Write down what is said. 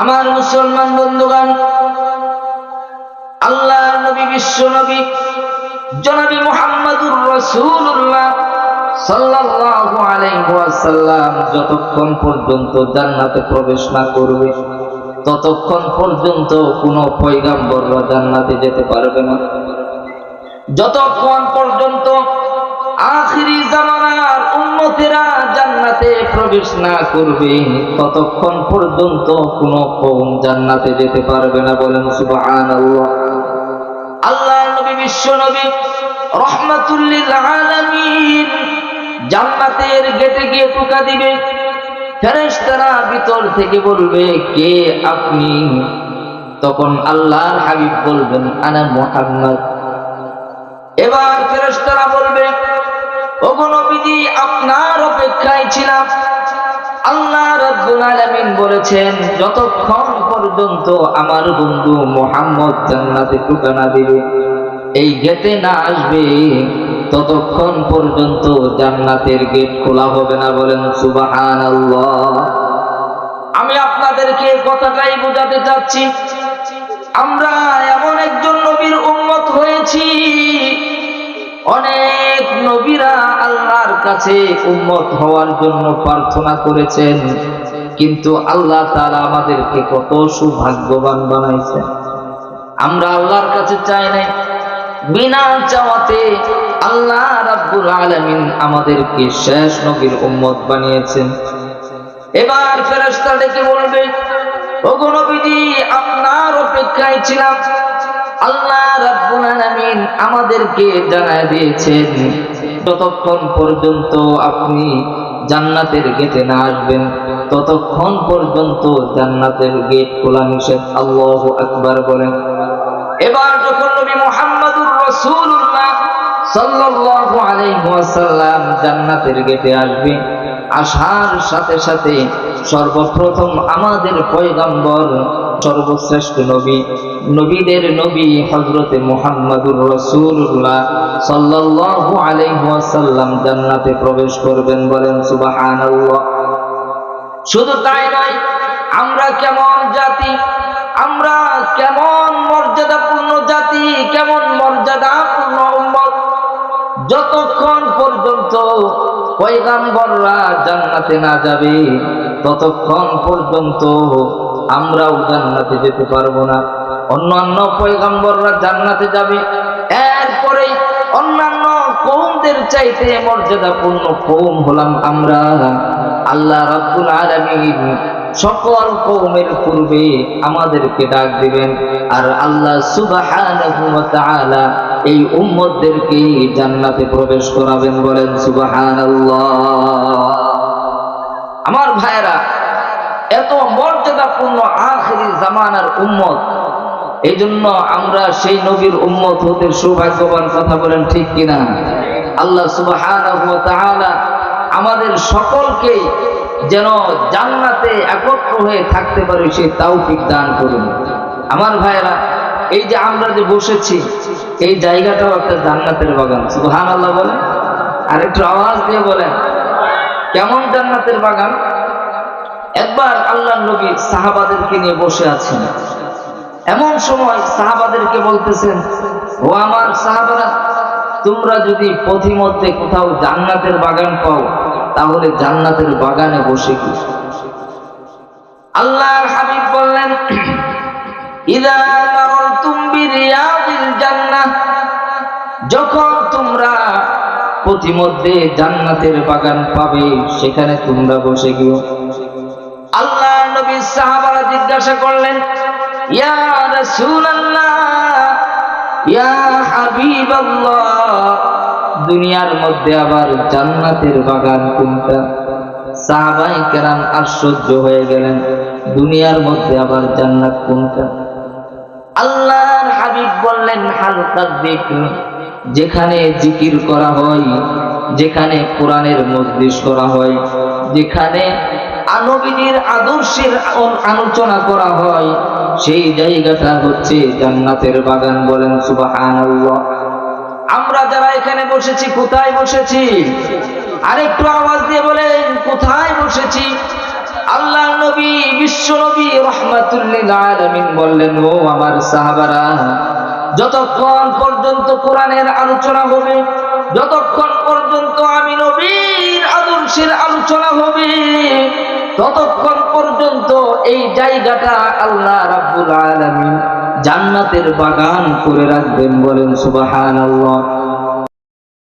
আমার মুসলমান বন্ধুগণ, আল্লাহ নবী বিশ্ব নবী জনাবি মুহাম্মদুর রাসূলুল্লাহ সাল্লাল্লাহু আলাইহি ওয়াসাল্লাম যতক্ষণ পর্যন্ত জান্নাতে প্রবেশ না করবে ততক্ষণ পর্যন্ত কোনো পয়গম্বররা জান্নাতে যেতে পারবে না। যতক্ষণ পর্যন্ত আখিরি জামানার উম্মতেরা জান্নাতে প্রবেশ না করবে ততক্ষণ পর্যন্ত কোনো কওম জান্নাতে যেতে পারবে না। বলেন সুবহানাল্লাহ। আল্লাহর নবী বিশ্ব নবী রাহমাতুল লিল আলামিন জান্নাতের গেটে গিয়ে টোকা দিবে। ফেরেশতারা ভিতর থেকে বলবে, কে আপনি? তখন আল্লাহর হাবিব বলবেন, আনা মুহাম্মদ। এবার ফেরেশতারা বলবে, ওগো নবীজি, আপনার অপেক্ষায় ছিলাম। আল্লাহ রাব্বুল আলামিন বলেছেন, যতক্ষণ পর্যন্ত আমার বন্ধু মুহাম্মদ জান্নাতে টোকা না দিবে, এই গেটে না আসবে, ততক্ষণ পর্যন্ত জান্নাতের গেট খোলা হবে না। বলেন সুবহানাল্লাহ। আমি আপনাদেরকে কথাটাই বোঝাতে চাচ্ছি, আমরা এমন একজন নবীর উম্মত হয়েছি, অনেক নবীরা আল্লাহর কাছে উম্মত হওয়ার জন্য প্রার্থনা করেছেন, কিন্তু আল্লাহ তাআলা আমাদেরকে কত সৌভাগ্যবান বানাইছেন। আমরা আল্লাহর কাছে চাই নাই, বিনা চাওয়াতে আল্লাহ রাব্বুল আলামিন আমাদেরকে শেষ নবীর উম্মত বানিয়েছেন। এবার ফেরেশতা ডেকে বলবে, ওগো নবীজি, আপনার অপেক্ষায় ছিলাম। আল্লাহ রাব্বুল আলামিন আমাদেরকে জানায় দিয়েছেন, যতক্ষণ পর্যন্ত আপনি জান্নাতের গেটে না আসবেন ততক্ষণ পর্যন্ত জান্নাতের গেট খোলা নিষেধ। আল্লাহু আকবার বলেন। এবার যখন নবী মুহাম্মদুর রাসূলুল্লাহ সাল্লাল্লাহু আলাইহি ওয়াসাল্লাম জান্নাতের গেটে আসবে, আসার সাথে সাথে সর্বপ্রথম আমাদের পয়গম্বর, সর্বশ্রেষ্ঠ নবী, নবীদের নবী হযরতে মুহাম্মদুর রাসূলুল্লাহ সাল্লাল্লাহু আলাইহি ওয়াসাল্লাম জান্নাতে প্রবেশ করবেন। বলেন সুবহানাল্লাহ। শুধু তাই নয়, আমরা কেমন জাতি, আমরা কেমন মর্যাদাপূর্ণ জাতি, কেমন মর্যাদাপূর্ণ উম্মত, যতক্ষণ পর্যন্ত পয়গম্বররা জান্নাতে না যাবে ততক্ষণ পর্যন্ত আমরাও জান্নাতে যেতে পারবো না। অন্যান্য পয়গম্বররা জান্নাতে যাবে, এরপরে অন্যান্য কওমদের চাইতে মর্যাদাপূর্ণ কওম হলাম আমরা। আল্লাহ রাব্বুল আলামিন সকল কওমের পূর্বে আমাদেরকে ডাক দিবেন, আর আল্লাহ সুবহানাহু ওয়া তাআলা এই উম্মতদেরকে জান্নাতে প্রবেশ করাবেন। বলেন সুবহানাল্লাহ। আমার ভাইরা, এত মর্যাদাপূর্ণ আখিরি জামানার উম্মত, এই জন্য আমরা সেই নবীর উম্মত হতে সৌভাগ্যবান। কথা বলেন ঠিক কিনা? আল্লাহ সুবহানাহু ওয়া তাআলা আমাদের সকলকে যেন জান্নাতে একত্র হয়ে থাকতে পারি সেই তৌফিক দান করুন। আমার ভাইরা, এই যে আমরা যে বসেছি, এই জায়গাটাও একটা জান্নাতের বাগান। সুবহানাল্লাহ বলেন। আর একটু আওয়াজ দিয়ে বলেন, কেমন জান্নাতের বাগান? একবার আল্লাহর নবী সাহাবাদেরকে নিয়ে বসে আছেন, এমন সময় সাহাবাদেরকে বলতেছেন, ও আমার সাহাবারা, তোমরা যদি পথিমধ্যে কোথাও জান্নাতের বাগান পাও তাহলে জান্নাতের বাগানে বসে কি। আল্লাহর হাবিব বললেন, ইযা মারারতুম বিরিয়াদিল জান্নাহ, যখন তোমরা পথিমধ্যে জান্নাতের বাগান পাবে সেখানে তোমরা বসে গিয়ে। আল্লাহর নবী সাহাবারা জিজ্ঞাসা করলেন, ইয়া রাসূলুল্লাহ, ইয়া হাবিবাল্লাহ, দুনিয়ার মধ্যে আবার জান্নাতের বাগান কোনটা? সাহাবায়ে কেরাম আশ্চর্য হয়ে গেলেন, দুনিয়ার মধ্যে আবার জান্নাত কোনটা? আল্লাহর হাবিব বললেন, হালকাত যিকর, যেখানে জিকির করা হয়, যেখানে কোরআনের মজলিস করা হয়, যেখানে নবীর আদর্শের আলোচনা করা হয়, সেই জায়গাটা হচ্ছে জান্নাতের বাগান। বলেন সুবহানাল্লাহ। আমরা যারা এখানে বসেছি, কোথায় বসেছি? আরেকটু আওয়াজ দিয়ে বলেন, কোথায় বসেছি? আল্লাহ নবী বিশ্ব নবী রাহমাতুল লিল আলামিন বললেন, ও আমার সাহাবারা, যতক্ষণ পর্যন্ত কোরআনের আলোচনা হবে, যতক্ষণ পর্যন্ত আমি নবীর আদর্শের আলোচনা হবে, ততক্ষণ পর্যন্ত এই জায়গাটা আল্লাহ রাব্বুল আলামিন জান্নাতের বাগান করে রাখবেন। বলেন সুবহানাল্লাহ।